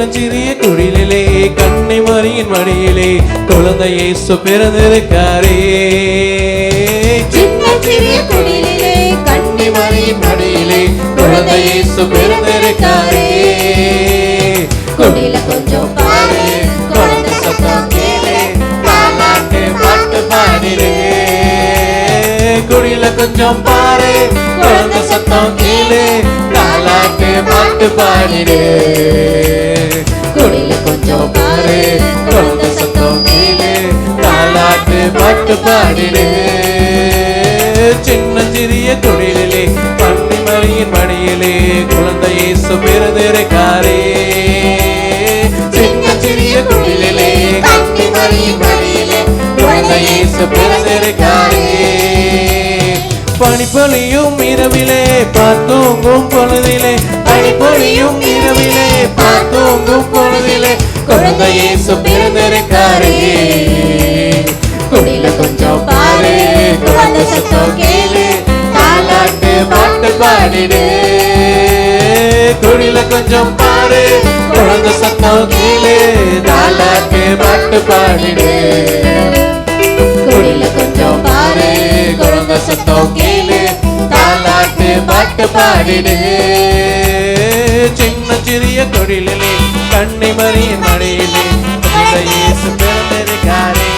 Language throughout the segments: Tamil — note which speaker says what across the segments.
Speaker 1: சிறிய குடிலே கன்னிமரியின் மடியிலே குழந்தை இயேசு பிறந்திருக்காரே.
Speaker 2: சின்ன சிறிய குடிலே
Speaker 1: கன்னிமரியின் மடியிலே குழந்தை இயேசு பிறந்திருக்காரே.
Speaker 2: குடில கொஞ்சம் பாரு, குழந்தை சத்தம் கேளு, தாலாட்டு பாட்டு பாடிடு.
Speaker 1: குடில கொஞ்சம் பாரு, குழந்தை சத்தம் கேளு, தாலாட்டு பாட்டு பாடிடு.
Speaker 2: குடில கொஞ்சம் பாரு, குழந்தை சத்தம் கேளு,
Speaker 1: தாலாட்டு பாட்டு பாடிடு. சின்ன சிறிய குடிலே கன்னிமரியின் மடியிலே குழந்தை இயேசு பிறந்திருக்காரே. சின்ன சிறிய குடிலே கன்னிமரியின் மடியிலே குழந்தை இயேசு பிறந்திருக்காரே. பனிப்பொழியும் இரவிலே பார்த்தூங்கும் பொழுதிலே, பனிப்பொழியும் இரவிலே பார்த்தூங்கும் பொழுதிலே குழந்தை இயேசு பிறந்திருக்காரே.
Speaker 2: குடில கொஞ்சம் பாரு, குழந்தை சத்தம் கேளு, தாலாட்டு
Speaker 1: பாட்டு பாடிடு. குடில கொஞ்சம் பாரு, குழந்தை சத்தம் கேளு, தாலாட்டு பாட்டு பாடிடு.
Speaker 2: குடில கொஞ்சம் பாரு,
Speaker 1: குழந்தை சத்தம் கேளு, தாலாட்டு பாட்டு பாடிடு. சின்ன சிறிய குடிலே கன்னிமரியின் மடியிலே குழந்தை இயேசு பிறந்திருக்காரே.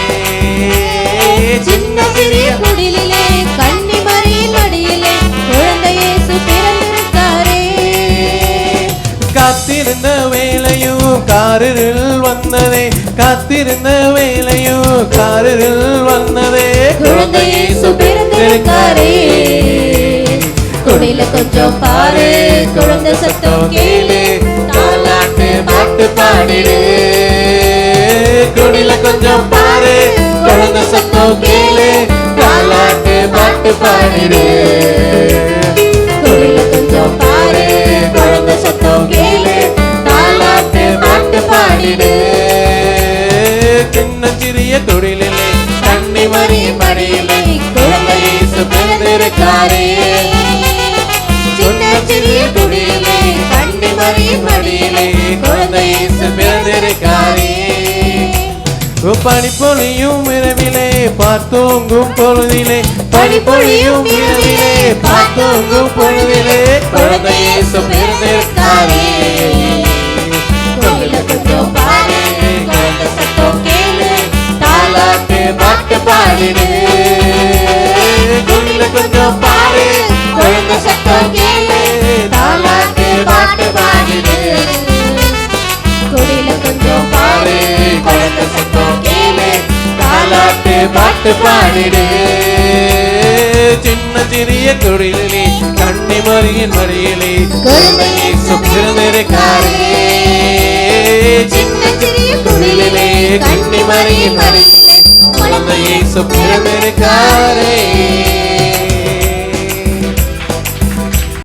Speaker 2: சின்ன சிறிய குடிலே கன்னிமரியின் மடியிலே குழந்தை இயேசு பிறந்திருக்காரே.
Speaker 1: காத்திருந்த வேளையும் காரில் வந்ததே, காத்திருந்த வேளையும் காரில் வந்ததே
Speaker 2: குழந்தை இயேசு பிறந்திருக்காரே. குடில கொஞ்சம் பாரு, குழந்தை சத்தம் கேளு,
Speaker 1: தாலாட்டு பாட்டு பாடிடு. குடில கொஞ்சம் பாரு, குழந்தை சத்தம் கேளு, தாலாட்டு பாட்டு பாடிடு.
Speaker 2: குடில கொஞ்சம் பாரு, குழந்தை சத்தம் கேளு,
Speaker 1: தாலாட்டு பாட்டு பாடிடு. சின்ன சிறிய குடிலே கன்னிமரியின் மடியிலே குழந்தை இயேசு பிறந்திருக்காரே.
Speaker 2: சின்ன சிறிய குடிலே கன்னிமரியின் மடியிலே
Speaker 1: குழந்தை இயேசு பிறந்திருக்காரே. பனிப்பொழியும் இரவிலே பார்த்தூங்கும் பொழுதிலே, பனிப்பொழியும் இரவிலே பார்த்தூங்கும் பொழுதிலே குழந்தை இயேசு பிறந்திருக்காரே.
Speaker 2: குடில கொஞ்சம் பாரு, குழந்தை சத்தம் கேளு,
Speaker 1: தாலாட்டு பாட்டு பாடிடு. குடில கொஞ்சம் பாரு, குழந்தை சத்தம் கேளு, தாலாட்டு பாட்டு பாடிடு.
Speaker 2: குடில கொஞ்சம்
Speaker 1: பாரு, குழந்தை சத்தம் கேளு, தாலாட்டு பாட்டு பாடிடு. சின்ன சிறிய குடிலே கன்னிமரியின் மடியிலே குழந்தை இயேசு பிறந்திருக்காரே. சின்ன சிறிய குடிலே கன்னிமரியின் மடியிலே குழந்தை இயேசு பிறந்திருக்காரே.